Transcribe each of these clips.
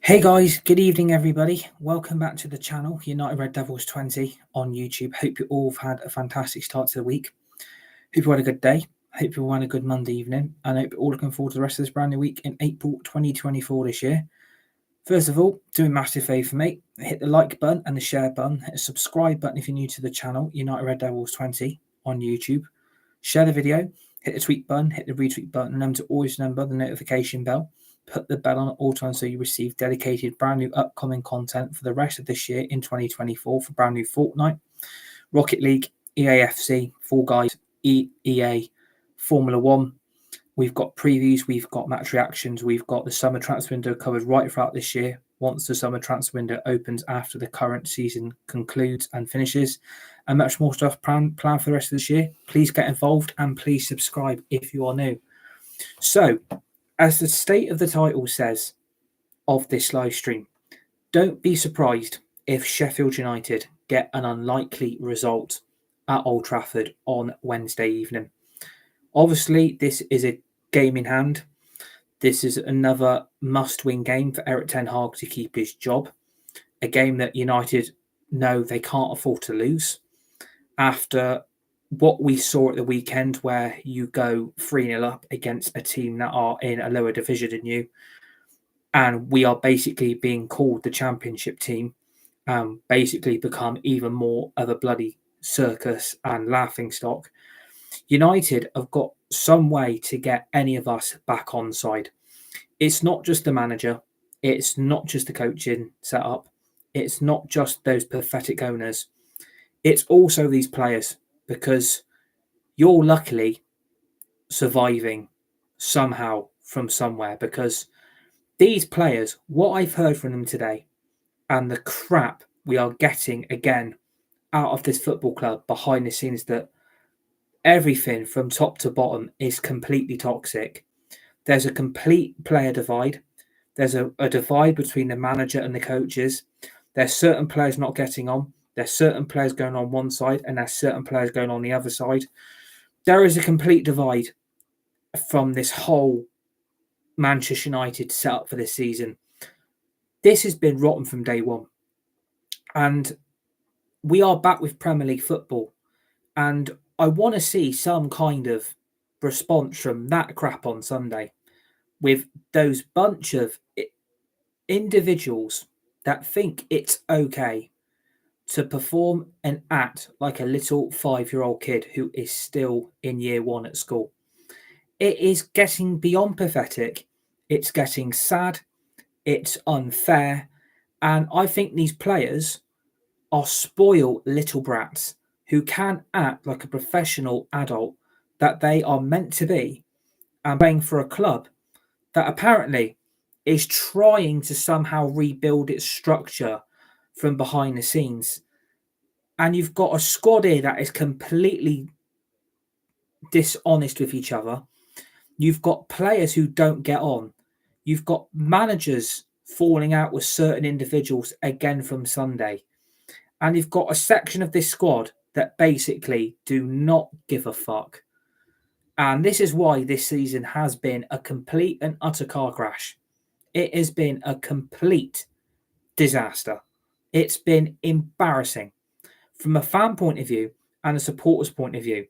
Hey guys, good evening everybody. Welcome back to the channel, United Red Devils 20 on YouTube. Hope you all have had a fantastic start to the week. Hope you had a good day. Hope you all had a good Monday evening. And I hope you're all looking forward to the rest of this brand new week in April 2024 this year. First of all, do a massive favour for me. Hit the like button and the share button. Hit the subscribe button if you're new to the channel, United Red Devils 20 on YouTube. Share the video. Hit the tweet button. Hit the retweet button. And remember to always remember the notification bell. Put the bell on at all times so you receive dedicated brand new upcoming content for the rest of this year in 2024 for brand new Fortnite, Rocket League, EAFC, Fall Guys, EA, Formula One. We've got previews, we've got match reactions, we've got the summer transfer window covered right throughout this year. Once the summer transfer window opens after the current season concludes and finishes, and much more stuff planned for the rest of this year. Please get involved and please subscribe if you are new. So, as the state of the title says of this live stream, don't be surprised if Sheffield United get an unlikely result at Old Trafford on Wednesday evening. Obviously, this is a game in hand. This is another must-win game for Eric Ten Hag to keep his job. A game that United know they can't afford to lose. After what we saw at the weekend, where you go 3-0 up against a team that are in a lower division than you, and we are basically being called the championship team, basically become even more of a bloody circus and laughingstock. United have got some way to get any of us back on side. It's not just the manager, it's not just the coaching setup, it's not just those pathetic owners, it's also these players, because you're luckily surviving somehow from somewhere, because these players, what I've heard from them today and the crap we are getting again out of this football club behind the scenes, that everything from top to bottom is completely toxic. There's a complete player divide. There's a divide between the manager and the coaches. There's certain players not getting on. There's certain players going on one side and there's certain players going on the other side. There is a complete divide from this whole Manchester United setup for this season. This has been rotten from day one. And we are back with Premier League football. And I want to see some kind of response from that crap on Sunday, with those bunch of individuals that think it's okay to perform and act like a little 5-year-old kid who is still in year one at school. It is getting beyond pathetic. It's getting sad. It's unfair. And I think these players are spoiled little brats who can act like a professional adult that they are meant to be, and playing for a club that apparently is trying to somehow rebuild its structure from behind the scenes. And you've got a squad here that is completely dishonest with each other. You've got players who don't get on. You've got managers falling out with certain individuals again from Sunday. And you've got a section of this squad that basically do not give a fuck. And this is why this season has been a complete and utter car crash. It has been a complete disaster. It's been embarrassing. From a fan point of view and a supporter's point of view,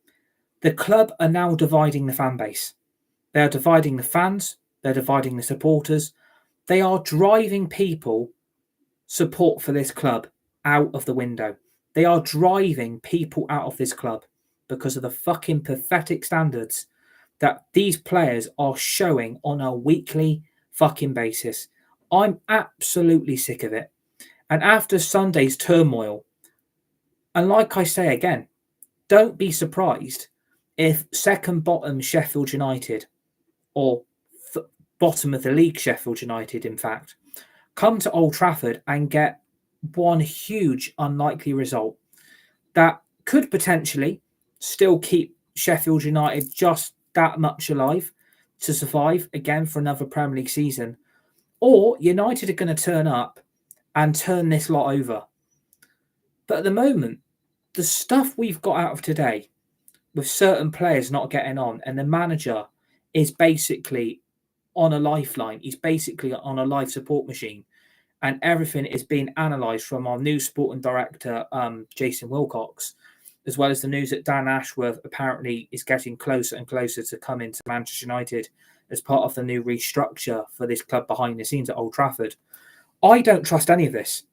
the club are now dividing the fan base. They are dividing the fans. They're dividing the supporters. They are driving people support for this club out of the window. They are driving people out of this club because of the fucking pathetic standards that these players are showing on a weekly fucking basis. I'm absolutely sick of it. And after Sunday's turmoil, and like I say again, don't be surprised if second bottom Sheffield United, or bottom of the league Sheffield United, in fact, come to Old Trafford and get one huge unlikely result that could potentially still keep Sheffield United just that much alive to survive again for another Premier League season. Or United are going to turn up and turn this lot over. But at the moment, the stuff we've got out of today, with certain players not getting on, and the manager is basically on a lifeline. He's basically on a life support machine. and everything is being analysed from our new sporting director, Jason Wilcox, as well as the news that Dan Ashworth apparently is getting closer and closer to coming to Manchester United as part of the new restructure for this club behind the scenes at Old Trafford. I don't trust any of this.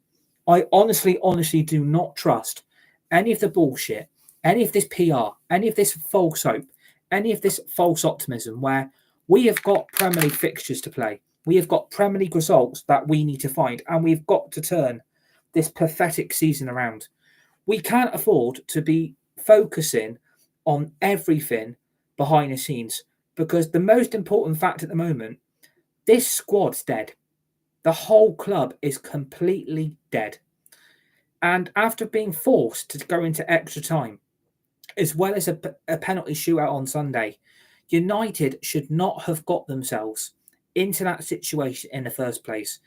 I honestly do not trust any of the bullshit, any of this PR, any of this false hope, any of this false optimism where we have got Premier League fixtures to play. We have got Premier League results that we need to find, and we've got to turn this pathetic season around. We can't afford to be focusing on everything behind the scenes, because the most important fact at the moment, this squad's dead. The whole club is completely dead. And after being forced to go into extra time, as well as a penalty shootout on Sunday, United should not have got themselves into that situation in the first place.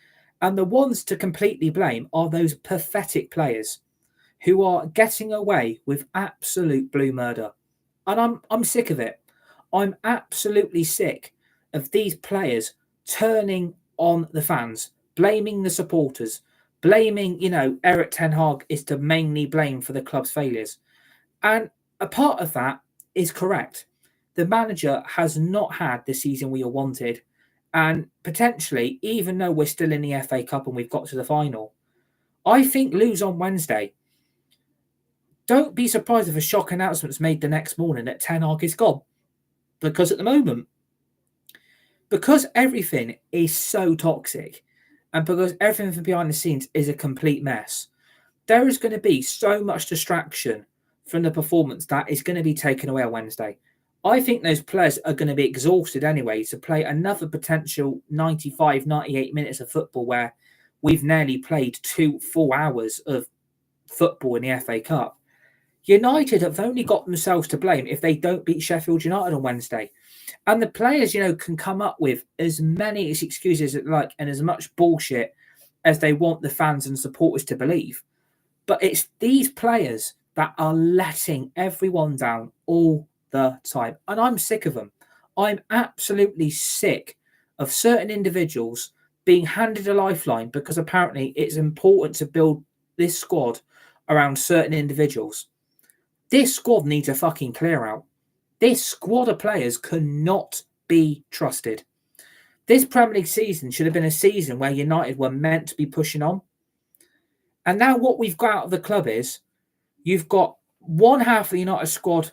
And the ones to completely blame are those pathetic players who are getting away with absolute blue murder. And I'm sick of it. I'm absolutely sick of these players turning on the fans, blaming the supporters, blaming, Eric Ten Hag is to mainly blame for the club's failures. And a part of that is correct. The manager has not had the season we all wanted. And potentially, even though we're still in the FA Cup and we've got to the final, I think lose on Wednesday. Don't be surprised if a shock announcement is made the next morning that Ten Hag is gone. Because at the moment, because everything is so toxic and because everything from behind the scenes is a complete mess, there is going to be so much distraction from the performance that is going to be taken away on Wednesday. I think those players are going to be exhausted anyway to play another potential 95, 98 minutes of football where we've nearly played 2 full hours of football in the FA Cup. United have only got themselves to blame if they don't beat Sheffield United on Wednesday. And the players, can come up with as many excuses as like and as much bullshit as they want the fans and supporters to believe. But it's these players that are letting everyone down all the time. And I'm sick of them. I'm absolutely sick of certain individuals being handed a lifeline because apparently it's important to build this squad around certain individuals. This squad needs a fucking clear out. This squad of players cannot be trusted. This Premier League season should have been a season where United were meant to be pushing on. And now what we've got out of the club is you've got one half of the United squad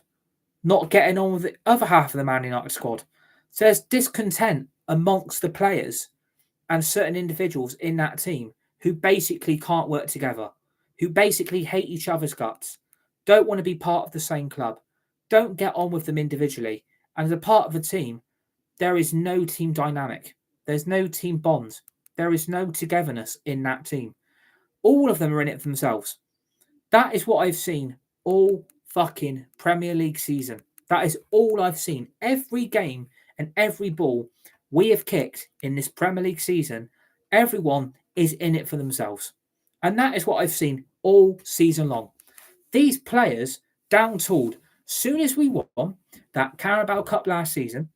not getting on with the other half of the Man United squad. So there's discontent amongst the players and certain individuals in that team who basically can't work together, who basically hate each other's guts, don't want to be part of the same club, don't get on with them individually. And as a part of the team, there is no team dynamic. There's no team bond. There is no togetherness in that team. All of them are in it for themselves. That is what I've seen all fucking Premier League season. That is all I've seen. Every game and every ball we have kicked in this Premier League season, everyone is in it for themselves. And that is what I've seen all season long. These players down-tooled. Soon as we won that Carabao Cup last season,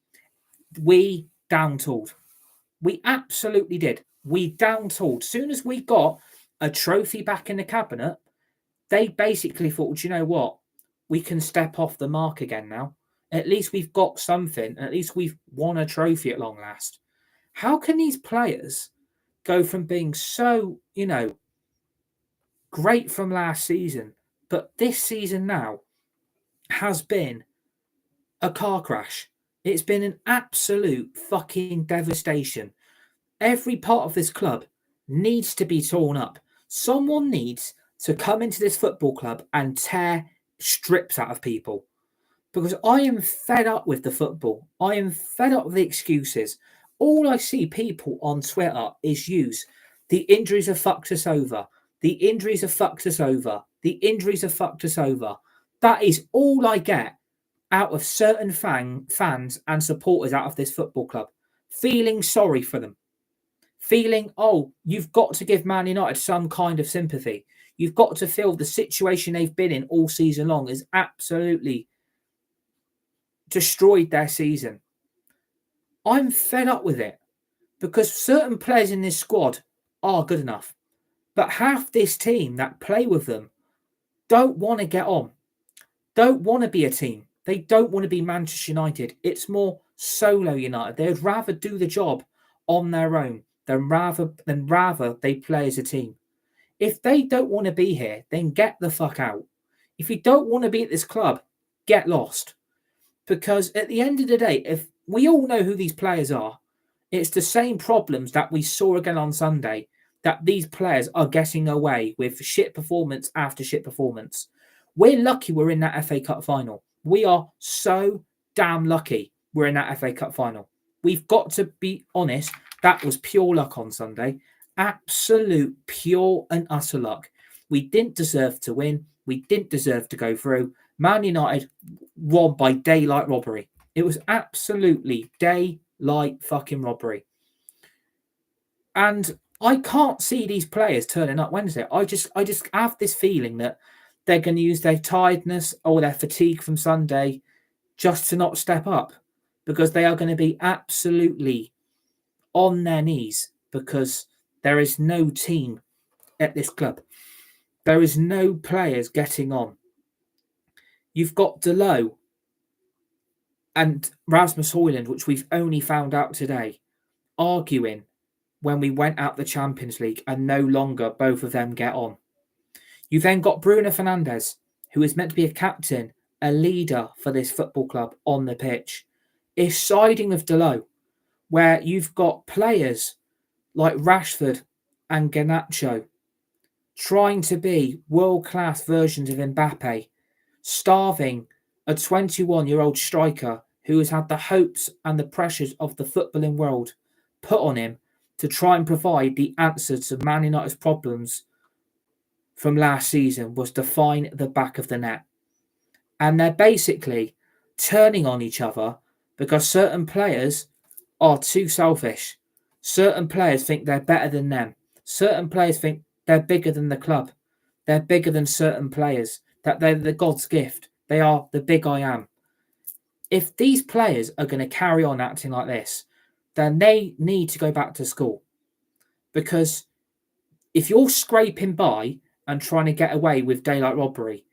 we down-tooled. We absolutely did. We down-tooled. Soon as we got a trophy back in the cabinet, they basically thought, do you know what? We can step off the mark again now. At least we've got something. At least we've won a trophy at long last. How can these players go from being so, great from last season, but this season now has been a car crash? It's been an absolute fucking devastation. Every part of this club needs to be torn up. Someone needs to come into this football club and tear strips out of people. Because I am fed up with the football. I am fed up with the excuses. All I see people on Twitter is use the injuries have fucked us over. The injuries have fucked us over. The injuries have fucked us over. That is all I get out of certain fans and supporters out of this football club. Feeling sorry for them. Feeling, you've got to give Man United some kind of sympathy. You've got to feel the situation they've been in all season long is absolutely destroyed their season. I'm fed up with it because certain players in this squad are good enough. But half this team that play with them don't want to get on, don't want to be a team. They don't want to be Manchester United. It's more solo United. They'd rather do the job on their own than rather they play as a team. If they don't want to be here, then get the fuck out. If you don't want to be at this club, get lost. Because at the end of the day, if we all know who these players are, it's the same problems that we saw again on Sunday, that these players are getting away with shit performance after shit performance. We're lucky we're in that FA Cup final. We are so damn lucky we're in that FA Cup final. We've got to be honest, that was pure luck on Sunday. Absolute pure and utter luck. We didn't deserve to win. We didn't deserve to go through. Man United robbed by daylight robbery. It was absolutely daylight fucking robbery. And I can't see these players turning up Wednesday. I just have this feeling that they're going to use their tiredness or their fatigue from Sunday just to not step up, because they are going to be absolutely on their knees because there is no team at this club. There is no players getting on. You've got Delo and Rasmus Højlund, which we've only found out today, arguing when we went out the Champions League, and no longer both of them get on. You then got Bruno Fernandes, who is meant to be a captain, a leader for this football club on the pitch, is siding with Delo, where you've got players like Rashford and Garnacho trying to be world-class versions of Mbappe, starving a 21-year-old striker who has had the hopes and the pressures of the footballing world put on him to try and provide the answers to Man United's problems from last season, was to find the back of the net. And they're basically turning on each other because certain players are too selfish. Certain players think they're better than them. Certain players think they're bigger than the club. They're bigger than certain players, that they're the God's gift. They are the big I am. If these players are going to carry on acting like this, then they need to go back to school. Because if you're scraping by and trying to get away with daylight robbery,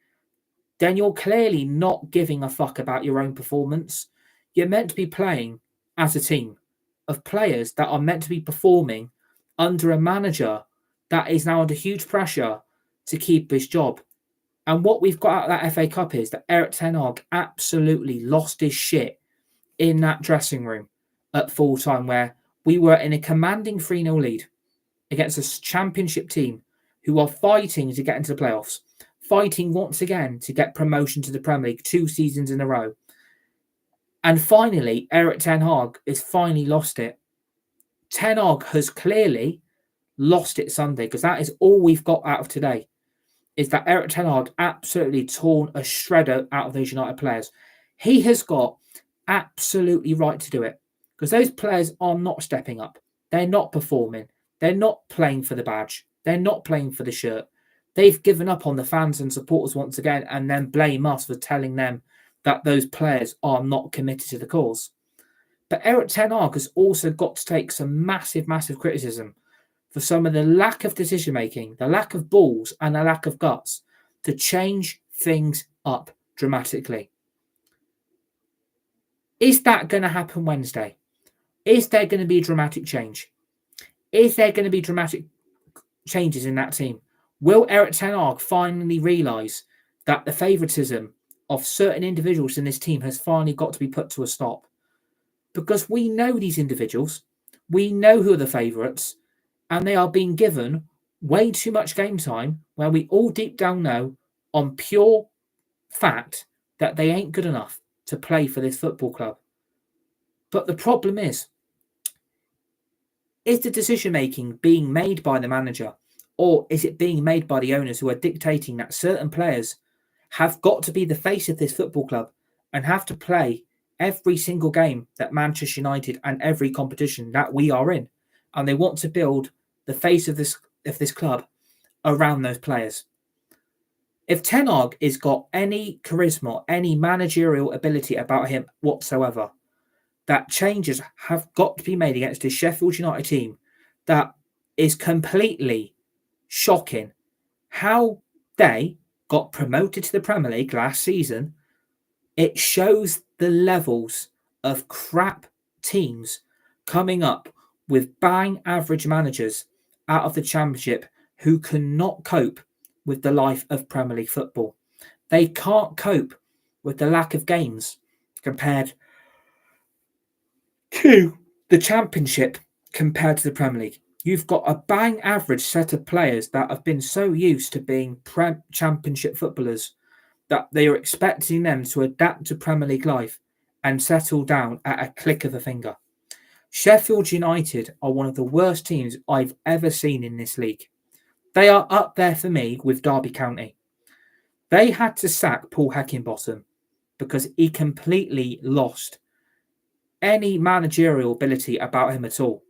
then you're clearly not giving a fuck about your own performance. You're meant to be playing as a team of players that are meant to be performing under a manager that is now under huge pressure to keep his job. And what we've got out of that FA Cup is that Erik ten Hag absolutely lost his shit in that dressing room at full time, where we were in a commanding 3-0 lead against a championship team who are fighting to get into the playoffs, fighting once again to get promotion to the Premier League 2 seasons in a row. And finally, Erik ten Hag has finally lost it. Ten Hag has clearly lost it Sunday, because that is all we've got out of today, is that Erik ten Hag absolutely torn a shredder out of those United players. He has got absolutely right to do it, because those players are not stepping up. They're not performing. They're not playing for the badge. They're not playing for the shirt. They've given up on the fans and supporters once again, and then blame us for telling them that those players are not committed to the cause. But Erik ten Hag has also got to take some massive, massive criticism for some of the lack of decision-making, the lack of balls, and the lack of guts to change things up dramatically. Is that going to happen Wednesday? Is there going to be a dramatic change? Is there going to be dramatic changes in that team? Will Erik ten Hag finally realise that the favouritism of certain individuals in this team has finally got to be put to a stop? Because we know these individuals, we know who are the favourites, and they are being given way too much game time, where we all deep down know on pure fact that they ain't good enough to play for this football club. But the problem is the decision-making being made by the manager, or is it being made by the owners, who are dictating that certain players have got to be the face of this football club and have to play every single game that Manchester United and every competition that we are in, and they want to build the face of this club around those players? If Ten Hag has got any charisma, any managerial ability about him whatsoever, that changes have got to be made against this Sheffield United team that is completely shocking. How they got promoted to the Premier League last season, it shows the levels of crap teams coming up with bang average managers out of the Championship who cannot cope with the life of Premier League football. They can't cope with the lack of games compared to the Championship compared to the Premier League. You've got a bang average set of players that have been so used to being Championship footballers that they are expecting them to adapt to Premier League life and settle down at a click of a finger. Sheffield United are one of the worst teams I've ever seen in this league. They are up there for me with Derby County. They had to sack Paul Heckingbottom because he completely lost any managerial ability about him at all.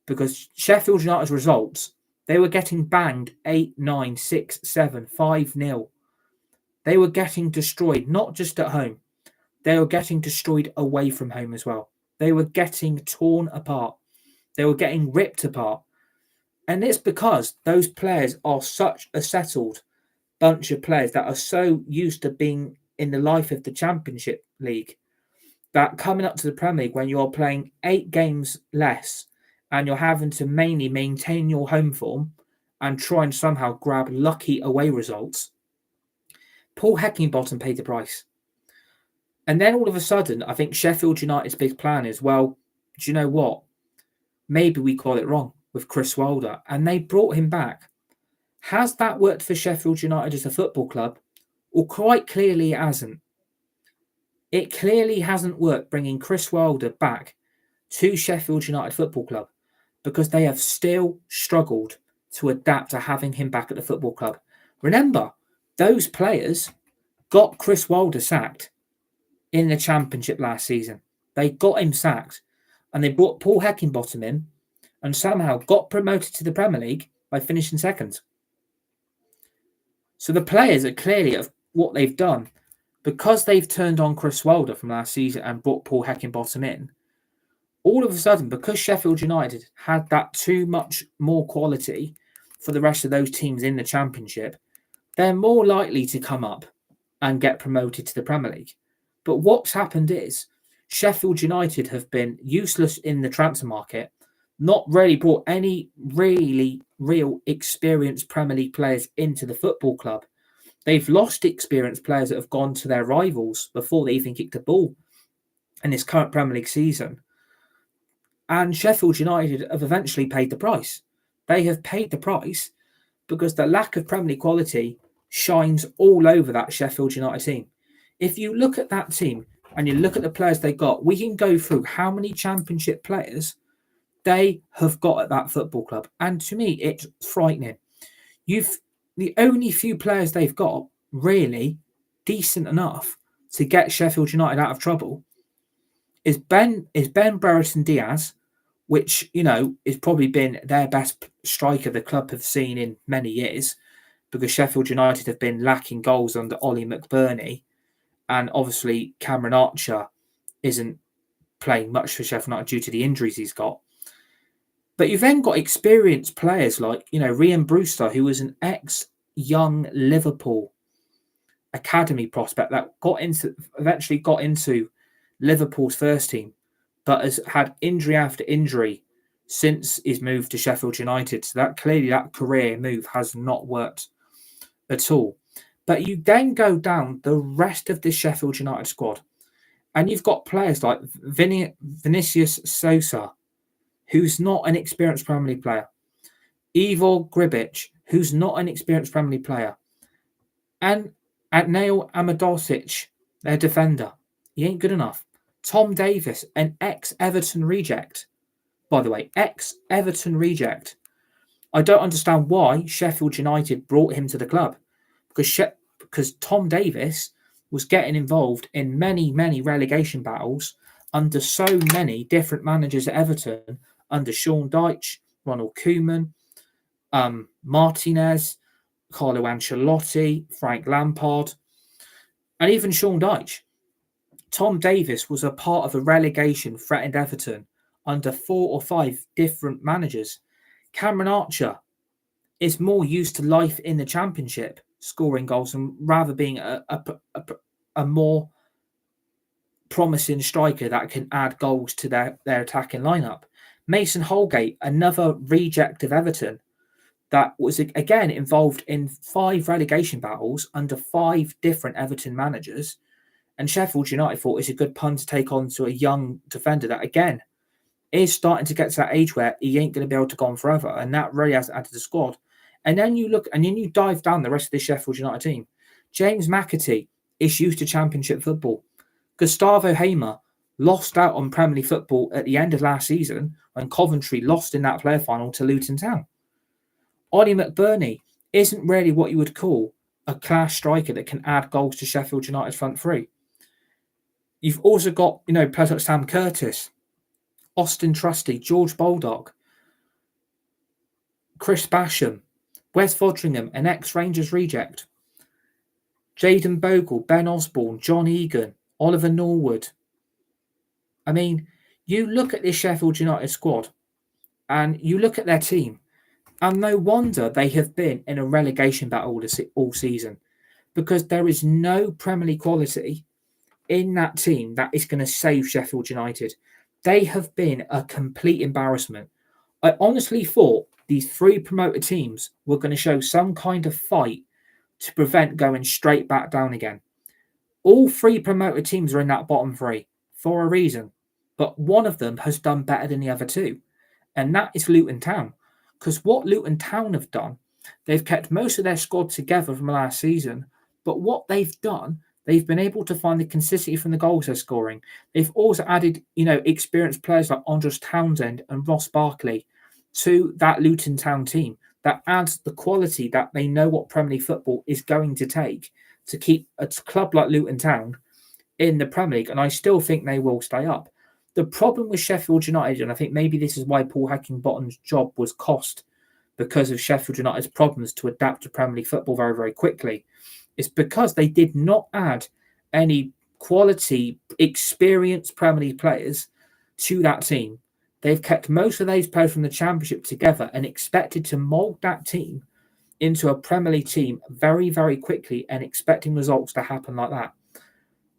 Because Sheffield United's results, they were getting banged 8-9, 6-7, 5-0. They were getting destroyed, not just at home. They were getting destroyed away from home as well. They were getting torn apart. They were getting ripped apart. And it's because those players are such a settled bunch of players that are so used to being in the life of the Championship League that coming up to the Premier League when you're playing 8 games less and you're having to mainly maintain your home form and try and somehow grab lucky away results, Paul Heckingbottom paid the price. And then all of a sudden, I think Sheffield United's big plan is, well, do you know what? Maybe we got it wrong with Chris Wilder, and they brought him back. Has that worked for Sheffield United as a football club? Well, quite clearly it hasn't. It clearly hasn't worked bringing Chris Wilder back to Sheffield United Football Club because they have still struggled to adapt to having him back at the football club. Remember, those players got Chris Wilder sacked in the Championship last season. They got him sacked and they brought Paul Heckingbottom in and somehow got promoted to the Premier League by finishing second. So the players are clearly of what they've done because they've turned on Chris Wilder from last season and brought Paul Heckingbottom in. All of a sudden, because Sheffield United had that too much more quality for the rest of those teams in the Championship, they're more likely to come up and get promoted to the Premier League. But what's happened is Sheffield United have been useless in the transfer market, not really brought any really real experienced Premier League players into the football club. They've lost experienced players that have gone to their rivals before they even kicked a ball in this current Premier League season. And Sheffield United have eventually paid the price. They have paid the price because the lack of Premier League quality shines all over that Sheffield United team. If you look at that team and you look at the players they got, we can go through how many Championship players they have got at that football club. And to me, it's frightening. The only few players they've got really decent enough to get Sheffield United out of trouble is Ben Brereton Diaz, which, you know, has probably been their best striker the club have seen in many years because Sheffield United have been lacking goals under Ollie McBurney. And obviously Cameron Archer isn't playing much for Sheffield United due to the injuries he's got. But you've then got experienced players like, you know, Rhian Brewster, who was an ex-young Liverpool academy prospect that eventually got into Liverpool's first team, but has had injury after injury since his move to Sheffield United. So that clearly that career move has not worked at all. But you then go down the rest of the Sheffield United squad, and you've got players like Vinicius Sosa, who's not an experienced Premier League player. Ivo Gribic, who's not an experienced Premier League player. And Nail Amadosic, their defender. He ain't good enough. Tom Davis, an ex-Everton reject. By the way, ex-Everton reject. I don't understand why Sheffield United brought him to the club. Because Tom Davis was getting involved in many, many relegation battles under so many different managers at Everton, under Sean Dyche, Ronald Koeman, Martinez, Carlo Ancelotti, Frank Lampard, and even Sean Dyche. Tom Davis was a part of a relegation threatened Everton under 4 or 5 different managers. Cameron Archer is more used to life in the Championship, scoring goals, and rather being a more promising striker that can add goals to their attacking lineup. Mason Holgate, another reject of Everton, that was again involved in 5 relegation battles under 5 different Everton managers. And Sheffield United thought it's a good punt to take on to a young defender that, again, is starting to get to that age where he ain't going to be able to go on forever. And that really has added to the squad. And then you look, and then you dive down the rest of the Sheffield United team. James McAtee is used to Championship football. Gustavo Hamer lost out on Premier League football at the end of last season when Coventry lost in that player final to Luton Town. Ollie McBurney isn't really what you would call a class striker that can add goals to Sheffield United's front three. You've also got, players like Sam Curtis, Austin Trusty, George Baldock, Chris Basham, Wes Fodringham, an ex-Rangers reject, Jayden Bogle, Ben Osborne, John Egan, Oliver Norwood. I mean, you look at this Sheffield United squad and you look at their team, and no wonder they have been in a relegation battle all season, because there is no Premier League quality in that team that is going to save Sheffield United. They have been a complete embarrassment. I honestly thought these 3 promoted teams were going to show some kind of fight to prevent going straight back down again. All 3 promoted teams are in that bottom 3 for a reason, but one of them has done better than the other 2, and that is Luton Town. Because what Luton Town have done, they've kept most of their squad together from last season, but what they've done, they've been able to find the consistency from the goals they're scoring. They've also added, experienced players like Andros Townsend and Ross Barkley to that Luton Town team. That adds the quality that they know what Premier League football is going to take to keep a club like Luton Town in the Premier League, and I still think they will stay up. The problem with Sheffield United, and I think maybe this is why Paul Heckingbottom's job was cost because of Sheffield United's problems to adapt to Premier League football very, very quickly, is because they did not add any quality, experienced Premier League players to that team. They've kept most of those players from the Championship together and expected to mould that team into a Premier League team very, very quickly and expecting results to happen like that.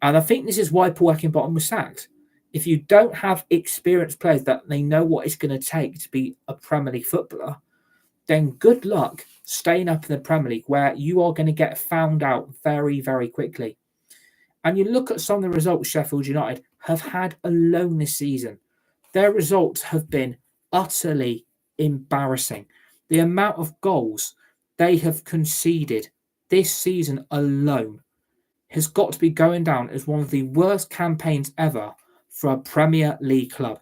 And I think this is why Paul Heckingbottom was sacked. If you don't have experienced players that they know what it's going to take to be a Premier League footballer, then good luck staying up in the Premier League, where you are going to get found out very, very quickly. And you look at some of the results Sheffield United have had alone this season. Their results have been utterly embarrassing. The amount of goals they have conceded this season alone has got to be going down as one of the worst campaigns ever for a Premier League club.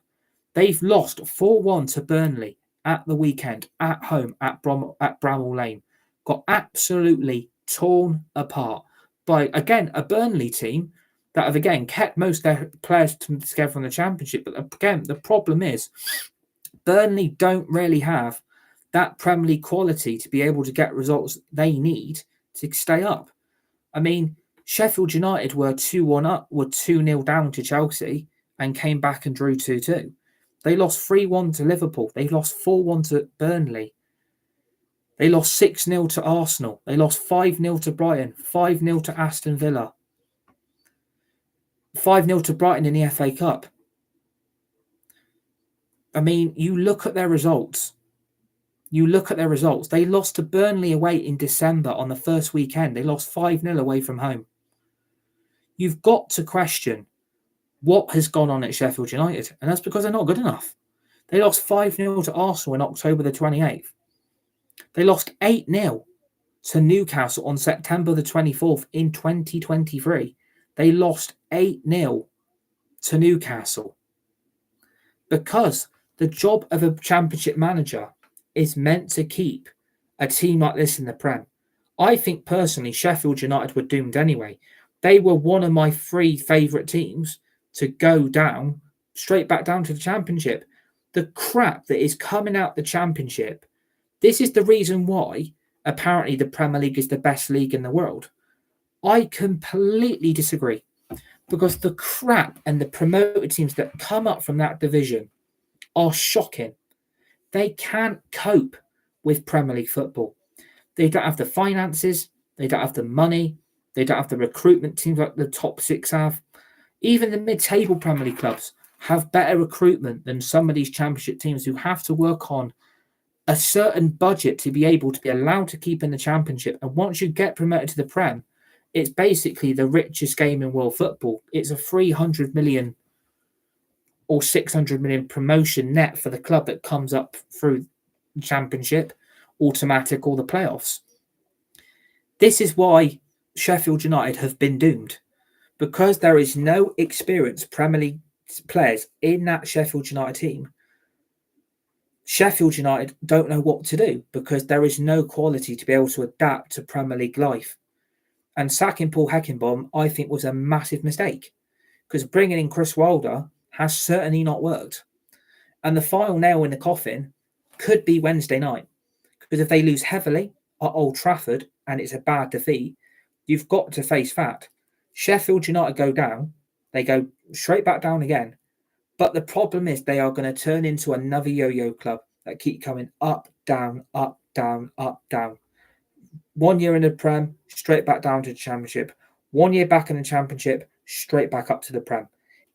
They've lost 4-1 to Burnley at the weekend, at home, at Bramall Lane. Got absolutely torn apart by, again, a Burnley team that have, again, kept most of their players together from the Championship. But again, the problem is Burnley don't really have that Premier League quality to be able to get results they need to stay up. I mean, Sheffield United were 2-1 up, were 2-0 down to Chelsea and came back and drew 2-2. They lost 3-1 to Liverpool. They lost 4-1 to Burnley. They lost 6-0 to Arsenal. They lost 5-0 to Brighton, 5-0 to Aston Villa, 5-0 to Brighton in the FA Cup. I mean, you look at their results. They lost to Burnley away in December on the first weekend. They lost 5-0 away from home. You've got to question what has gone on at Sheffield United, and that's because they're not good enough. They lost 5-0 to Arsenal on October the 28th. They lost 8-0 to Newcastle on September the 24th in 2023. They lost 8-0 to Newcastle. Because the job of a Championship manager is meant to keep a team like this in the Prem. I think personally Sheffield United were doomed anyway. They were one of my 3 favourite teams to go down, straight back down to the Championship. The crap that is coming out the Championship, this is the reason why apparently the Premier League is the best league in the world. I completely disagree, because the crap and the promoted teams that come up from that division are shocking. They can't cope with Premier League football. They don't have the finances, they don't have the money, they don't have the recruitment teams like the top six have. Even the mid-table Premier League clubs have better recruitment than some of these championship teams who have to work on a certain budget to be able to be allowed to keep in the championship. And once you get promoted to the Prem, it's basically the richest game in world football. It's a 300 million or 600 million promotion net for the club that comes up through the championship, automatic, or the playoffs. This is why Sheffield United have been doomed, because there is no experienced Premier League players in that Sheffield United team. Sheffield United don't know what to do because there is no quality to be able to adapt to Premier League life. And sacking Paul Heckingbottom, I think, was a massive mistake, because bringing in Chris Wilder has certainly not worked. And the final nail in the coffin could be Wednesday night, because if they lose heavily at Old Trafford and it's a bad defeat, you've got to face fact. Sheffield United go down, they go straight back down again. But the problem is they are going to turn into another yo-yo club that keep coming up, down, up, down, up, down. 1 year in the Prem, straight back down to the Championship. 1 year back in the Championship, straight back up to the Prem.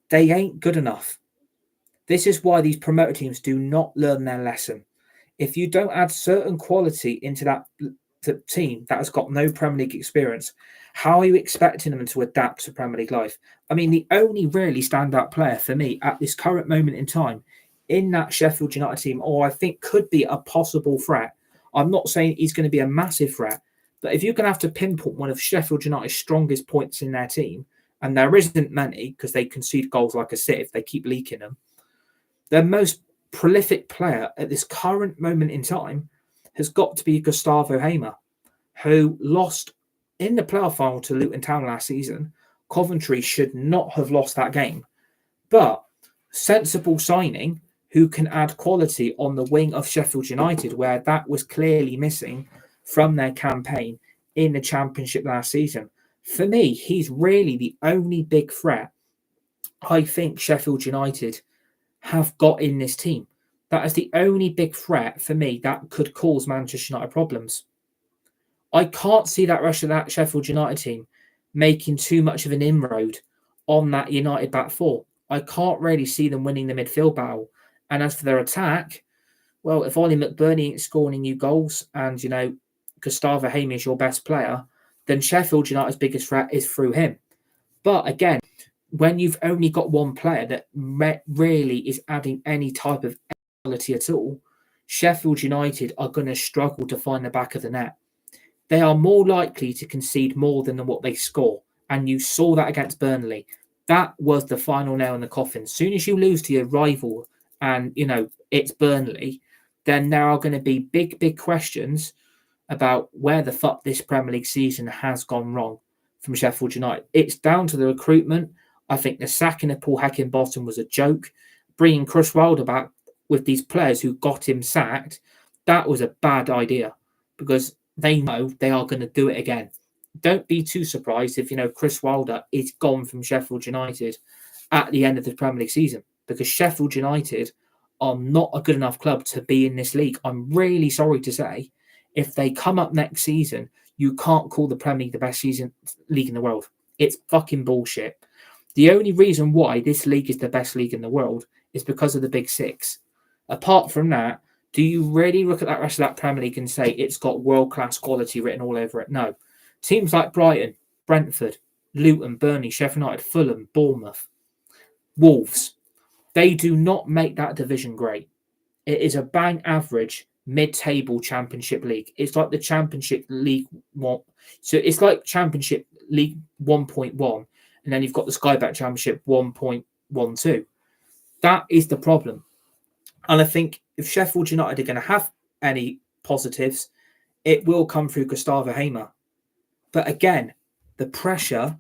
They ain't good enough. This is why these promoter teams do not learn their lesson. If you don't add certain quality into that team that has got no Premier League experience, how are you expecting them to adapt to Premier League life? I mean, the only really standout player for me at this current moment in time in that Sheffield United team, or I think could be a possible threat. I'm not saying he's going to be a massive threat, but if you're going to have to pinpoint one of Sheffield United's strongest points in their team, and there isn't many because they concede goals like a sieve, they keep leaking them, their most prolific player at this current moment in time has got to be Gustavo Hamer, who lost in the playoff final to Luton Town last season. Coventry should not have lost that game. But sensible signing who can add quality on the wing of Sheffield United, where that was clearly missing from their campaign in the Championship last season. For me, he's really the only big threat I think Sheffield United have got in this team. That is the only big threat for me that could cause Manchester United problems. I can't see that rest of that Sheffield United team making too much of an inroad on that United back four. I can't really see them winning the midfield battle. And as for their attack, well, if Ollie McBurney ain't scoring you goals and, Gustavo Hamer is your best player, then Sheffield United's biggest threat is through him. But again, when you've only got one player that really is adding any type of quality at all, Sheffield United are going to struggle to find the back of the net. They are more likely to concede more than what they score. And you saw that against Burnley. That was the final nail in the coffin. As soon as you lose to your rival and, it's Burnley, then there are going to be big, big questions about where the fuck this Premier League season has gone wrong from Sheffield United. It's down to the recruitment. I think the sacking of Paul Heckingbottom was a joke. Bringing Chris Wilder back with these players who got him sacked, that was a bad idea because they know they are going to do it again. Don't be too surprised if, Chris Wilder is gone from Sheffield United at the end of the Premier League season, because Sheffield United are not a good enough club to be in this league. I'm really sorry to say, if they come up next season, you can't call the Premier League the best league in the world. It's fucking bullshit. The only reason why this league is the best league in the world is because of the Big Six. Apart from that, do you really look at that rest of that Premier League and say it's got world-class quality written all over it? No. Teams like Brighton, Brentford, Luton, Burnley, Sheffield United, Fulham, Bournemouth, Wolves, they do not make that division great. It is a bang average mid-table Championship League. It's like the Championship League 1. So it's like Championship League 1.1, and then you've got the Sky Bet Championship 1.12. That is the problem. And I think if Sheffield United are going to have any positives, it will come through Gustavo Hamer. But again, the pressure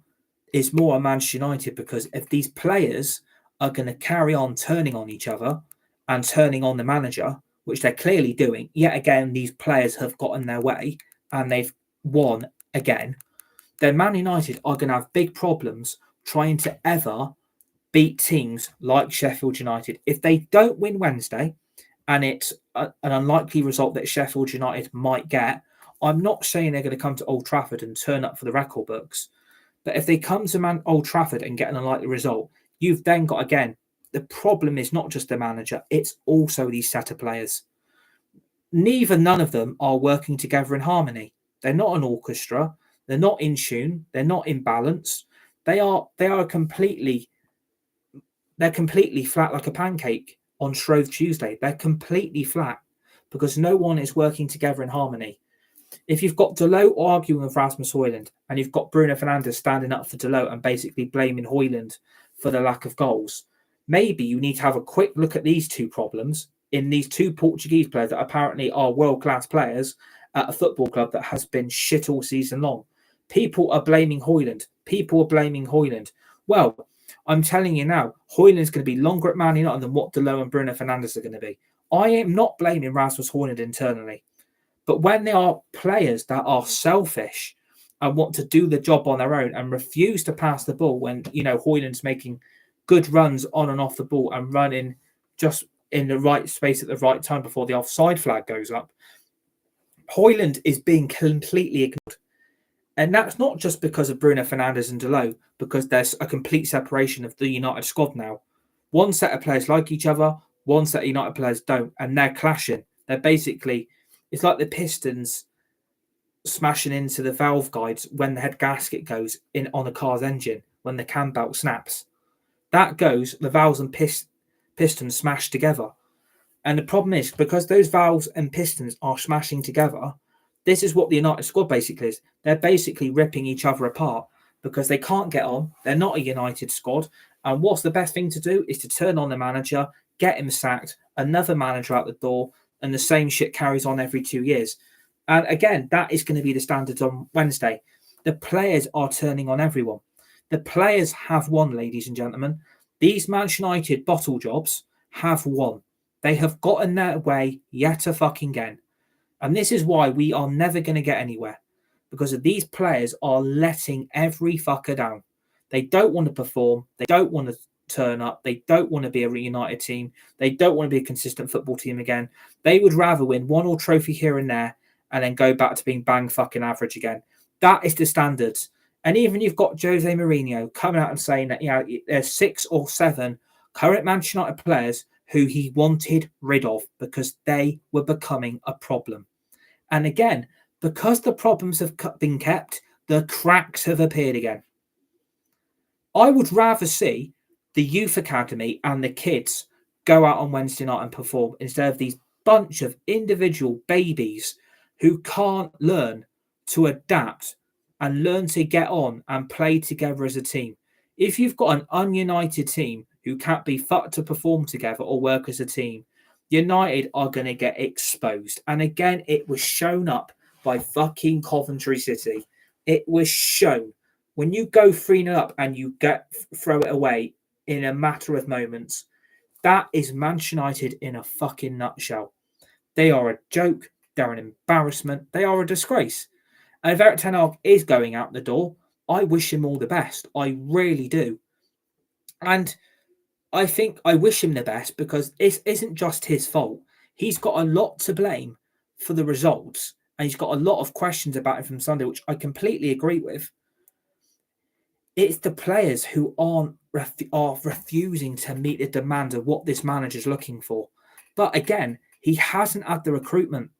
is more on Manchester United, because if these players are going to carry on turning on each other and turning on the manager, which they're clearly doing, yet again, these players have gotten their way and they've won again, then Man United are going to have big problems trying to ever beat teams like Sheffield United. If they don't win Wednesday and it's an unlikely result that Sheffield United might get. I'm not saying they're going to come to Old Trafford and turn up for the record books, but if they come to Old Trafford and get an unlikely result, you've then got, again, the problem is not just the manager, it's also these set of players. None of them are working together in harmony. They're not an orchestra. They're not in tune. They're not in balance. They're completely flat like a pancake on Shrove Tuesday. They're completely flat because no one is working together in harmony. If you've got Dalot arguing with Rasmus Højlund and you've got Bruno Fernandes standing up for Dalot and basically blaming Højlund for the lack of goals, maybe you need to have a quick look at these two problems in these two Portuguese players that apparently are world-class players at a football club that has been shit all season long. People are blaming Højlund. Well, I'm telling you now, Højlund's going to be longer at Man United than what Dalot and Bruno Fernandes are going to be. I am not blaming Rasmus Højlund internally. But when there are players that are selfish and want to do the job on their own and refuse to pass the ball when, Højlund's making good runs on and off the ball and running just in the right space at the right time before the offside flag goes up, Højlund is being completely ignored. And that's not just because of Bruno Fernandes and Dalot, because there's a complete separation of the United squad now. One set of players like each other, one set of United players don't, and they're clashing. They're basically... It's like the pistons smashing into the valve guides when the head gasket goes in on a car's engine, when the cam belt snaps. That goes, the valves and pistons smash together. And the problem is, because those valves and pistons are smashing together, this is what the United squad basically is. They're basically ripping each other apart because they can't get on. They're not a United squad. And what's the best thing to do is to turn on the manager, get him sacked, another manager out the door, and the same shit carries on every 2 years. And again, that is going to be the standard on Wednesday. The players are turning on everyone. The players have won, ladies and gentlemen. These Manchester United bottle jobs have won. They have gotten their way yet again. And this is why we are never going to get anywhere. Because of these players are letting every fucker down. They don't want to perform. They don't want to turn up. They don't want to be a reunited team. They don't want to be a consistent football team again. They would rather win one or trophy here and there and then go back to being bang fucking average again. That is the standards. And even you've got Jose Mourinho coming out and saying that there's 6 or 7 current Manchester United players who he wanted rid of because they were becoming a problem. And again, because the problems have been kept, the cracks have appeared again. I would rather see the youth academy and the kids go out on Wednesday night and perform instead of these bunch of individual babies who can't learn to adapt and learn to get on and play together as a team. If you've got an ununited team who can't be fucked to perform together or work as a team, United are going to get exposed. And again, it was shown up by fucking Coventry City. It was shown. When you go 3-0 up and you throw it away in a matter of moments, that is Manchester United in a fucking nutshell. They are a joke. They're an embarrassment. They are a disgrace. And if Erik ten Hag is going out the door, I wish him all the best. I really do. And I think I wish him the best because it isn't just his fault. He's got a lot to blame for the results. And he's got a lot of questions about it from Sunday, which I completely agree with. It's the players who are refusing to meet the demands of what this manager's looking for. But again, he hasn't had the recruitment.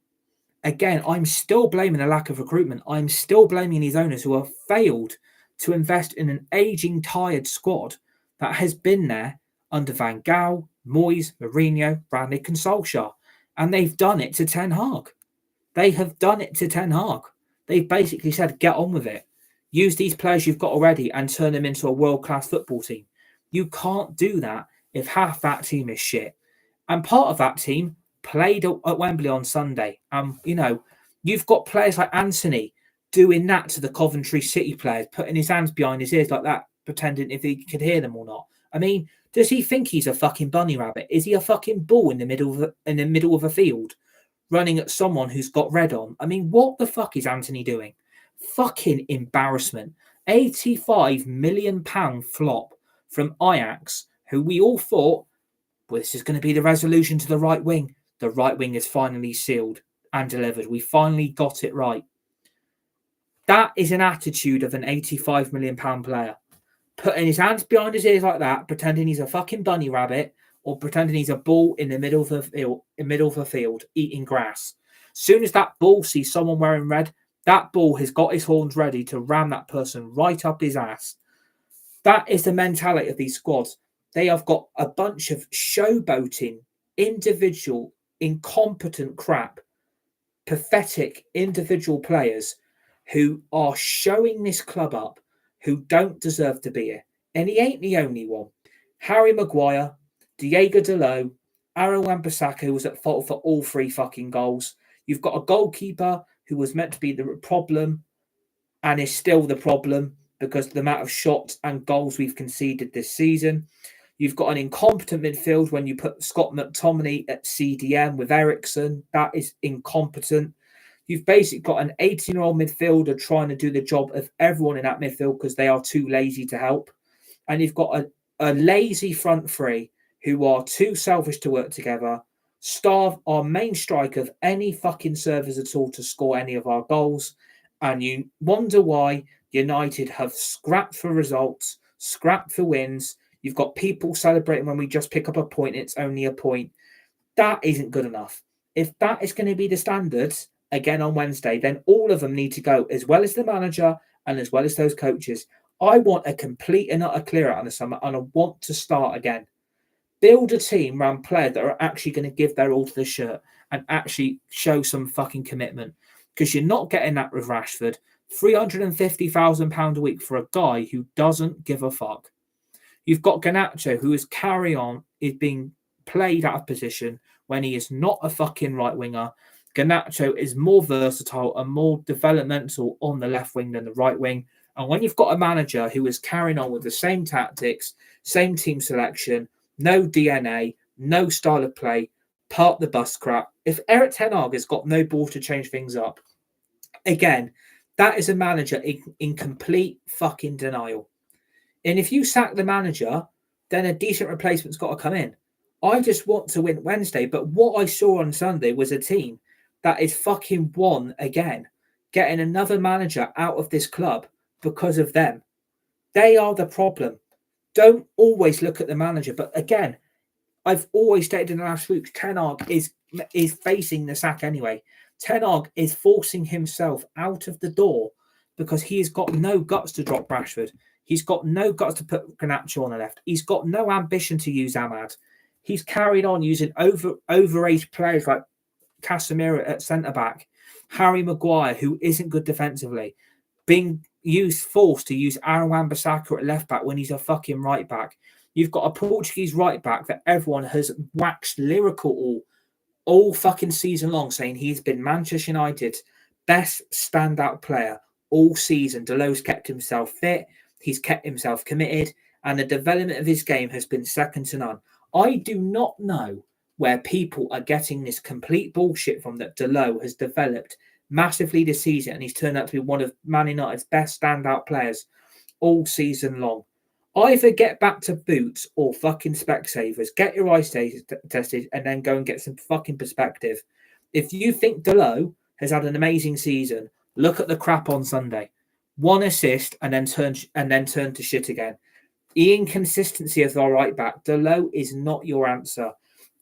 Again, I'm still blaming the lack of recruitment. I'm still blaming these owners who have failed to invest in an aging, tired squad that has been there under Van Gaal, Moyes, Mourinho, Rangnick and Solskjaer. And they've done it to Ten Hag. They have done it to Ten Hag. They've basically said, get on with it. Use these players you've got already and turn them into a world-class football team. You can't do that if half that team is shit. And part of that team played at Wembley on Sunday. You've got players like Anthony doing that to the Coventry City players, putting his hands behind his ears like that, pretending if he could hear them or not. I mean, does he think he's a fucking bunny rabbit? Is he a fucking bull in the middle of a field, running at someone who's got red on? I mean, what the fuck is Anthony doing? Fucking embarrassment. £85 million flop from Ajax, who we all thought, well, this is going to be the resolution to the right wing. the right wing is finally sealed and delivered. We finally got it right. That is an attitude of an £85 million player. Putting his hands behind his ears like that, pretending he's a fucking bunny rabbit, or pretending he's a bull in the middle of the field, eating grass. Soon as that bull sees someone wearing red, that bull has got his horns ready to ram that person right up his ass. That is the mentality of these squads. They have got a bunch of showboating, individual, incompetent crap, pathetic individual players who are showing this club up, who don't deserve to be here. And he ain't the only one. Harry Maguire, Diego Dalot, Aaron Wan-Bissaka, who was at fault for all 3 fucking goals. You've got a goalkeeper who was meant to be the problem and is still the problem because of the amount of shots and goals we've conceded this season. You've got an incompetent midfield when you put Scott McTominay at CDM with Ericsson. That is incompetent. You've basically got an 18-year-old midfielder trying to do the job of everyone in that midfield because they are too lazy to help. And you've got a lazy front 3 who are too selfish to work together, starve our main striker of any fucking service at all to score any of our goals. And you wonder why United have scrapped for results, scrapped for wins. You've got people celebrating when we just pick up a point, it's only a point. That isn't good enough. If that is going to be the standards again on Wednesday, then all of them need to go, as well as the manager and as well as those coaches. I want a complete and utter clear out in the summer, and I want to start again. Build a team around players that are actually going to give their all to the shirt and actually show some fucking commitment. Because you're not getting that with Rashford. £350,000 a week for a guy who doesn't give a fuck. You've got Garnacho, who is being played out of position when he is not a fucking right winger. Garnacho is more versatile and more developmental on the left wing than the right wing. And when you've got a manager who is carrying on with the same tactics, same team selection, no DNA, no style of play, park the bus crap. If Eric Ten Hag has got no ball to change things up, again, that is a manager in complete fucking denial. And if you sack the manager, then a decent replacement's got to come in. I just want to win Wednesday, but what I saw on Sunday was a team that is fucking won again, getting another manager out of this club because of them. They are the problem. Don't always look at the manager. But again, I've always stated in the last week, Ten Hag is facing the sack anyway. Ten Hag is forcing himself out of the door because he has got no guts to drop Rashford. He's got no guts to put Garnacho on the left. He's got no ambition to use Ahmad. He's carried on using overage players like Casemiro at centre-back, Harry Maguire, who isn't good defensively, being forced to use Aaron Wan-Bissaka at left-back when he's a fucking right-back. You've got a Portuguese right-back that everyone has waxed lyrical all fucking season long, saying he's been Manchester United's best standout player all season. Dalot's kept himself fit, he's kept himself committed, and the development of his game has been second to none. I do not know where people are getting this complete bullshit from that Dalot has developed massively this season and he's turned out to be one of Man United's best standout players all season long. Either get back to boots or fucking Specsavers. Get your eyes tested and then go and get some fucking perspective. If you think Dalot has had an amazing season, look at the crap on Sunday. 1 assist and then turn to shit again. The inconsistency of our right back. Dalot is not your answer.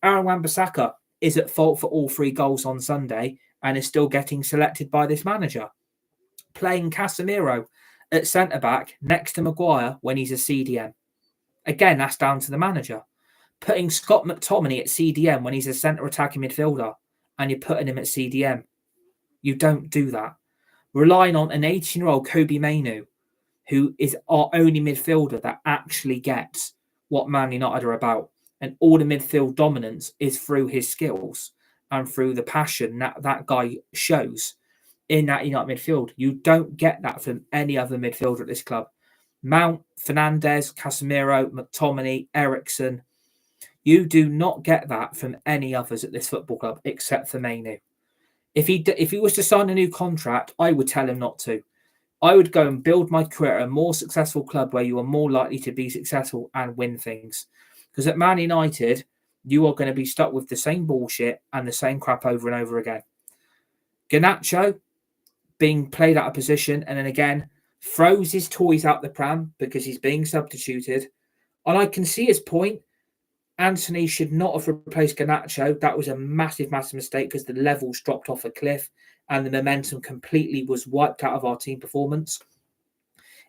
Aaron Wan-Bissaka is at fault for all 3 goals on Sunday and is still getting selected by this manager. Playing Casemiro at centre-back next to Maguire when he's a CDM. Again, that's down to the manager. Putting Scott McTominay at CDM when he's a centre-attacking midfielder and you're putting him at CDM. You don't do that. Relying on an 18-year-old Kobe Mainoo, who is our only midfielder that actually gets what Man United are about. And all the midfield dominance is through his skills and through the passion that guy shows in that United midfield. You don't get that from any other midfielder at this club. Mount, Fernandes, Casemiro, McTominay, Ericsson. You do not get that from any others at this football club except for Mainoo. If he was to sign a new contract, I would tell him not to. I would go and build my career at a more successful club where you are more likely to be successful and win things. Because at Man United, you are going to be stuck with the same bullshit and the same crap over and over again. Garnacho being played out of position and then again throws his toys out the pram because he's being substituted. And I can see his point. Anthony should not have replaced Garnacho. That was a massive, massive mistake because the levels dropped off a cliff and the momentum completely was wiped out of our team performance.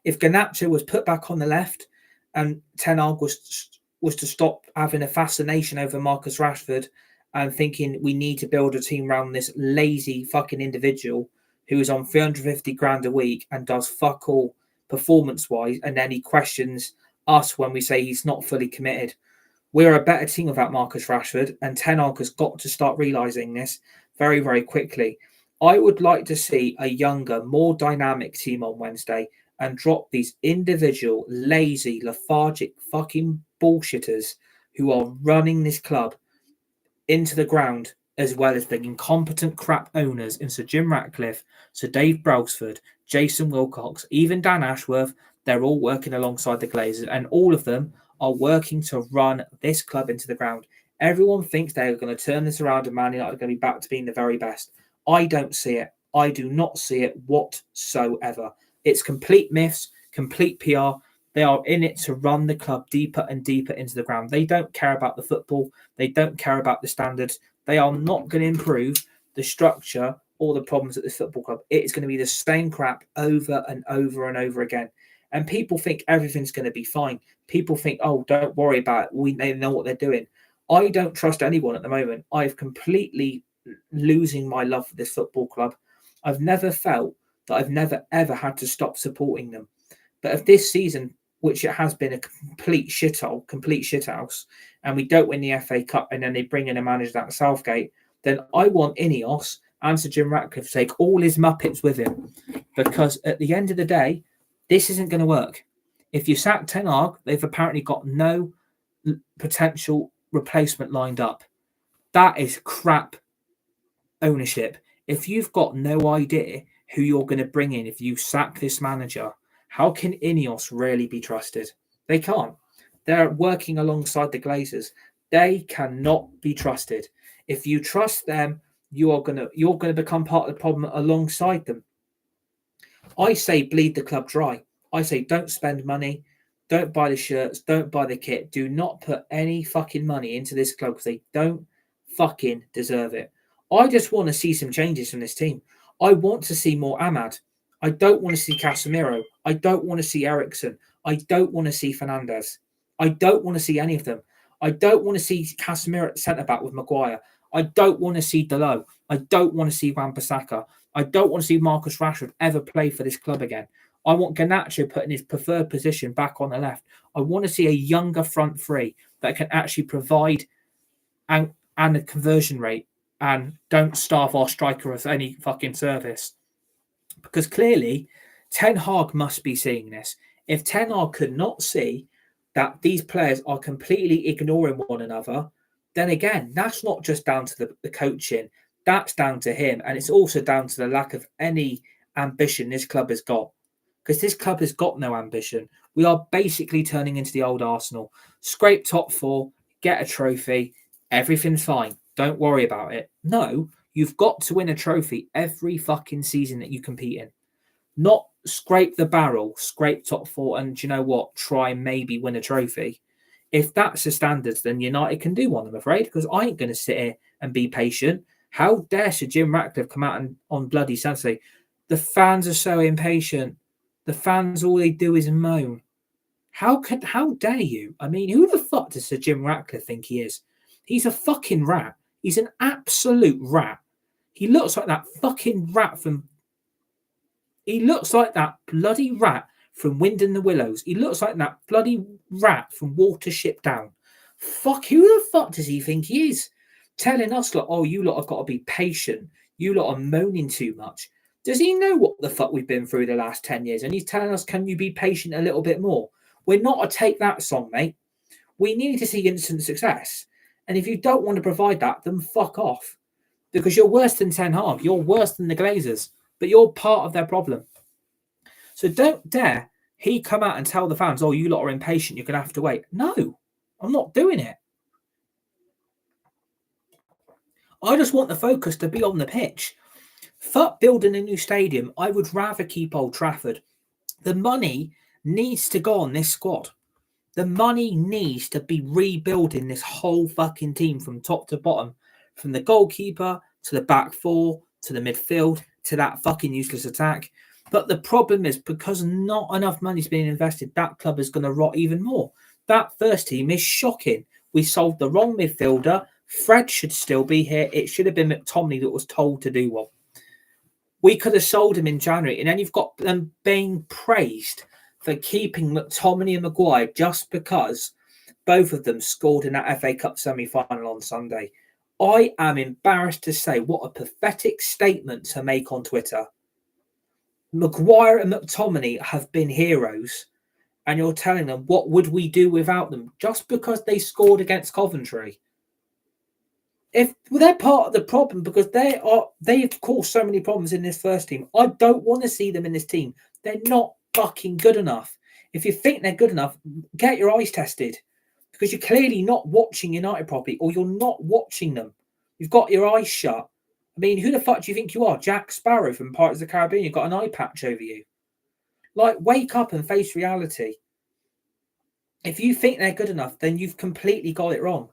If Garnacho was put back on the left and Ten Hag was to stop having a fascination over Marcus Rashford and thinking we need to build a team around this lazy fucking individual who is on 350 grand a week and does fuck all performance-wise, and then he questions us when we say he's not fully committed. We're a better team without Marcus Rashford, and Ten Hag has got to start realising this very, very quickly. I would like to see a younger, more dynamic team on Wednesday and drop these individual, lazy, lethargic fucking bullshitters who are running this club into the ground, as well as the incompetent crap owners in Sir Jim Ratcliffe, Sir Dave Brailsford, Jason Wilcox, even Dan Ashworth. They're all working alongside the Glazers, and all of them are working to run this club into the ground. Everyone thinks they're going to turn this around and Man United are going to be back to being the very best. I don't see it. I do not see it whatsoever. It's complete myths, complete PR. They are in it to run the club deeper and deeper into the ground. They don't care about the football. They don't care about the standards. They are not going to improve the structure or the problems at this football club. It's going to be the same crap over and over and over again. And people think everything's going to be fine. People think, oh, don't worry about it. They know what they're doing. I don't trust anyone at the moment. I've completely losing my love for this football club. I've never felt that I've never, ever had to stop supporting them. But if this season, which it has been a complete shithouse, and we don't win the FA Cup and then they bring in a manager like Southgate, then I want Ineos and Sir Jim Ratcliffe to take all his Muppets with him. Because at the end of the day, this isn't going to work. If you sack Ten Hag, they've apparently got no potential replacement lined up. That is crap ownership. If you've got no idea who you're going to bring in if you sack this manager, how can Ineos really be trusted? They can't. They're working alongside the Glazers. They cannot be trusted. If you trust them, you're going to become part of the problem alongside them. I say bleed the club dry. I say don't spend money, don't buy the shirts, don't buy the kit. Do not put any fucking money into this club because they don't fucking deserve it. I just want to see some changes from this team. I want to see more Ahmad. I don't want to see Casemiro. I don't want to see Ericsson. I don't want to see Fernandez. I don't want to see any of them. I don't want to see Casemiro at centre-back with Maguire. I don't want to see Dalot. I don't want to see Wan-Bissaka. I don't want to see Marcus Rashford ever play for this club again. I want Garnacho put in his preferred position back on the left. I want to see a younger front three that can actually provide and a conversion rate and don't starve our striker of any fucking service. Because clearly, Ten Hag must be seeing this. If Ten Hag could not see that these players are completely ignoring one another, then again, that's not just down to the coaching. That's down to him. And it's also down to the lack of any ambition this club has got. Because this club has got no ambition. We are basically turning into the old Arsenal. Scrape top four, get a trophy, everything's fine. Don't worry about it. No, you've got to win a trophy every fucking season that you compete in. Not scrape the barrel, scrape top four, and do you know what? Try and maybe win a trophy. If that's the standards, then United can do one, I'm afraid, because I ain't going to sit here and be patient. How dare Sir Jim Ratcliffe come out on bloody Saturday? The fans are so impatient. The fans, all they do is moan. How dare you? I mean, who the fuck does Sir Jim Ratcliffe think he is? He's a fucking rat. He's an absolute rat. He looks like that fucking rat from... He looks like that bloody rat from Wind in the Willows. He looks like that bloody rat from Watership Down. Fuck, who the fuck does he think he is? Telling us, like, oh, you lot have got to be patient. You lot are moaning too much. Does he know what the fuck we've been through the last 10 years? And he's telling us, can you be patient a little bit more? We're not a take that song, mate. We need to see instant success. And if you don't want to provide that, then fuck off. Because you're worse than Ten Hag. You're worse than the Glazers. But you're part of their problem. So don't dare he come out and tell the fans, oh, you lot are impatient, you're going to have to wait. No, I'm not doing it. I just want the focus to be on the pitch. Fuck building a new stadium. I would rather keep Old Trafford. The money needs to go on this squad. The money needs to be rebuilding this whole fucking team from top to bottom. From the goalkeeper to the back four to the midfield to that fucking useless attack. But the problem is because not enough money's being invested, that club is going to rot even more. That first team is shocking. We sold the wrong midfielder. Fred should still be here. It should have been McTominay that was told to do what. We could have sold him in January, and then you've got them being praised for keeping McTominay and Maguire just because both of them scored in that FA Cup semi-final on Sunday. I am embarrassed to say what a pathetic statement to make on Twitter. Maguire and McTominay have been heroes, and you're telling them, what would we do without them just because they scored against Coventry? They're part of the problem because they've caused so many problems in this first team. I don't want to see them in this team. They're not fucking good enough. If you think they're good enough, get your eyes tested because you're clearly not watching United properly, or you're not watching them. You've got your eyes shut. I mean, who the fuck do you think you are? Jack Sparrow from Pirates of the Caribbean. You've got an eye patch over you. Like, wake up and face reality. If you think they're good enough, then you've completely got it wrong.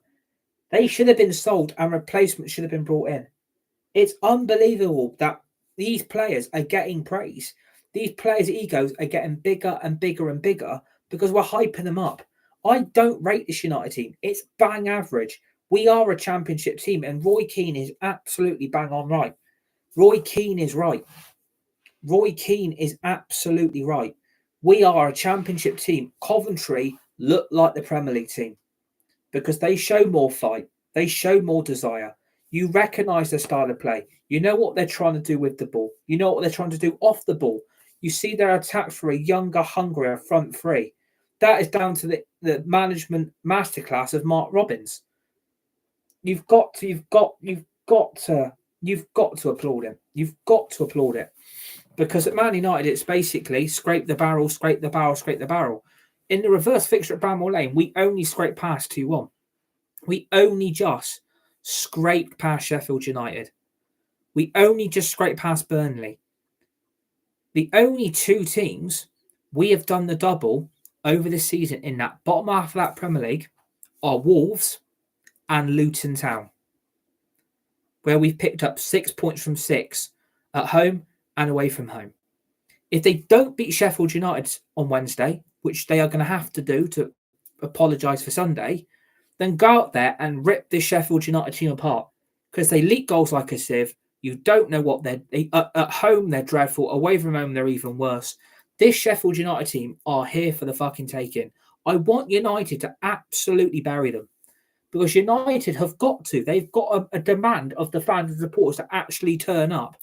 They should have been sold and replacements should have been brought in. It's unbelievable that these players are getting praise. These players' egos are getting bigger and bigger and bigger because we're hyping them up. I don't rate this United team. It's bang average. We are a championship team, and Roy Keane is absolutely bang on right. Roy Keane is right. Roy Keane is absolutely right. We are a championship team. Coventry look like the Premier League team because they show more fight. They show more desire. You recognise their style of play. You know what they're trying to do with the ball. You know what they're trying to do off the ball. You see their attack for a younger, hungrier front three. That is down to the management masterclass of Mark Robbins. You've got to applaud him. You've got to applaud it. Because at Man United, it's basically scrape the barrel, scrape the barrel, scrape the barrel. In the reverse fixture at Bramall Lane, we only scraped past 2-1. We only just scraped past Sheffield United. We only just scraped past Burnley. The only two teams we have done the double over the season in that bottom half of that Premier League are Wolves and Luton Town, where we've picked up 6 points from 6 at home and away from home. If they don't beat Sheffield United on Wednesday, which they are going to have to do to apologise for Sunday, then go out there and rip this Sheffield United team apart because they leak goals like a sieve. You don't know what they're at home. They're dreadful. Away from home, they're even worse. This Sheffield United team are here for the fucking taking. I want United to absolutely bury them because United have got to. They've got a demand of the fans and supporters to actually turn up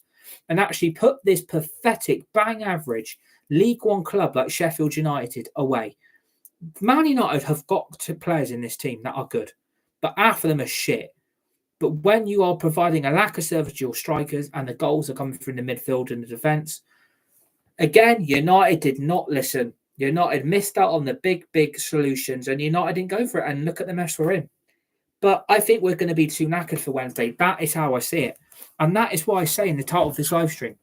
and actually put this pathetic, bang average League One club like Sheffield United away. Man United have got players in this team that are good, but half of them are shit. But when you are providing a lack of service to your strikers and the goals are coming from the midfield and the defence, again, United did not listen. United missed out on the big solutions and United didn't go for it. And look at the mess we're in. But I think we're going to be too knackered for Wednesday. That is how I see it. And that is why I say in the title of this live stream,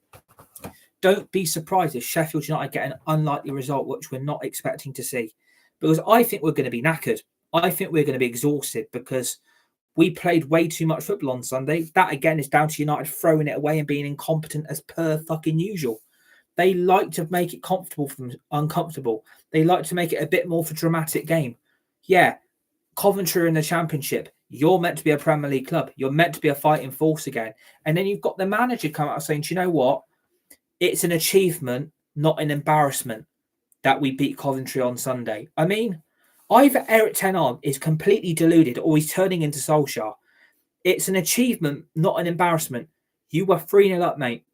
don't be surprised if Sheffield United get an unlikely result, which we're not expecting to see. Because I think we're going to be knackered. I think we're going to be exhausted because we played way too much football on Sunday. That, again, is down to United throwing it away and being incompetent as per fucking usual. They like to make it comfortable for them, uncomfortable. They like to make it a bit more of a dramatic game. Yeah, Coventry are in the Championship. You're meant to be a Premier League club. You're meant to be a fighting force again. And then you've got the manager come out saying, do you know what? It's an achievement, not an embarrassment, that we beat Coventry on Sunday. I mean, either Eric Ten Hag is completely deluded or he's turning into Solskjaer. It's an achievement, not an embarrassment. You were 3-0 up, mate.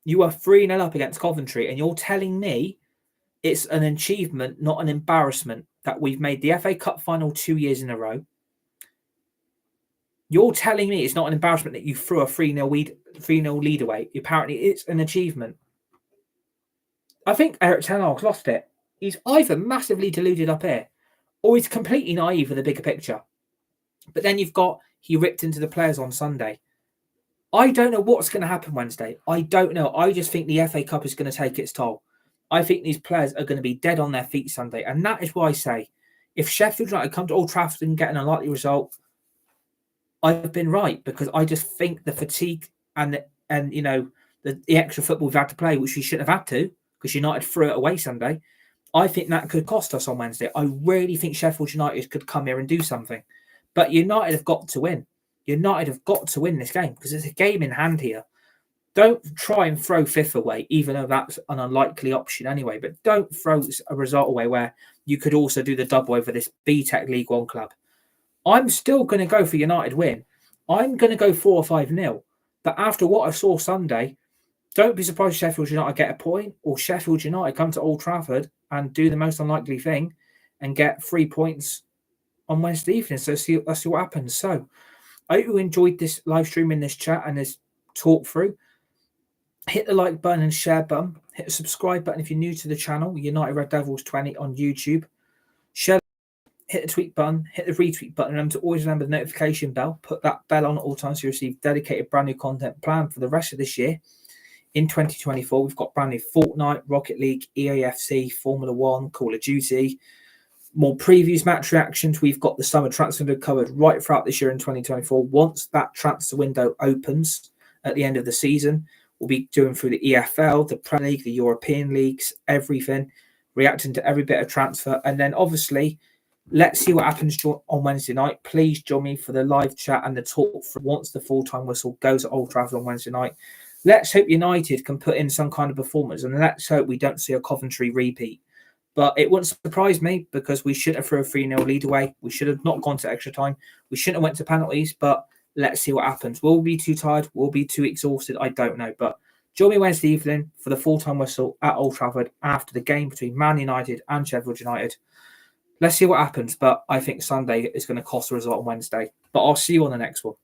You were 3-0 up against Coventry, and you're telling me it's an achievement, not an embarrassment, that we've made the FA Cup final 2 years in a row. You're telling me it's not an embarrassment that you threw a 3-0 lead away. Apparently, it's an achievement. I think Eric Ten Hag's lost it. He's either massively deluded up here or he's completely naive with the bigger picture. But then you've got he ripped into the players on Sunday. I don't know what's going to happen Wednesday. I don't know. I just think the FA Cup is going to take its toll. I think these players are going to be dead on their feet Sunday. And that is why I say, if Sheffield United come to Old Trafford and get an unlikely result, I've been right, because I just think the fatigue and the extra football we've had to play, which we shouldn't have had to, because United threw it away Sunday, I think that could cost us on Wednesday. I really think Sheffield United could come here and do something. But United have got to win. United have got to win this game, because there's a game in hand here. Don't try and throw fifth away, even though that's an unlikely option anyway. But don't throw a result away where you could also do the double over this BTEC League One club. I'm still going to go for United win. I'm going to go 4 or 5-0. But after what I saw Sunday, don't be surprised if Sheffield United get a point, or Sheffield United come to Old Trafford and do the most unlikely thing and get 3 points on Wednesday evening. So let's see what happens. So I hope you enjoyed this live stream in this chat and this talk through. Hit the like button and share button. Hit the subscribe button if you're new to the channel, United Red Devils 20 on YouTube. Share, hit the tweet button, hit the retweet button. Remember to always remember the notification bell. Put that bell on at all times to receive dedicated brand new content planned for the rest of this year. In 2024, we've got brand new Fortnite, Rocket League, EAFC, Formula One, Call of Duty. More previews, match reactions. We've got the summer transfer window covered right throughout this year in 2024. Once that transfer window opens at the end of the season, we'll be doing through the EFL, the Premier League, the European leagues, everything, reacting to every bit of transfer. And then obviously, let's see what happens on Wednesday night. Please join me for the live chat and the talk for once the full-time whistle goes at Old Trafford on Wednesday night. Let's hope United can put in some kind of performance, and let's hope we don't see a Coventry repeat. But it wouldn't surprise me, because we should have thrown a 3-0 lead away. We should have not gone to extra time. We shouldn't have went to penalties, but let's see what happens. Will we be too tired? Will we be too exhausted? I don't know. But join me Wednesday evening for the full-time whistle at Old Trafford after the game between Man United and Sheffield United. Let's see what happens. But I think Sunday is going to cost a result on Wednesday. But I'll see you on the next one.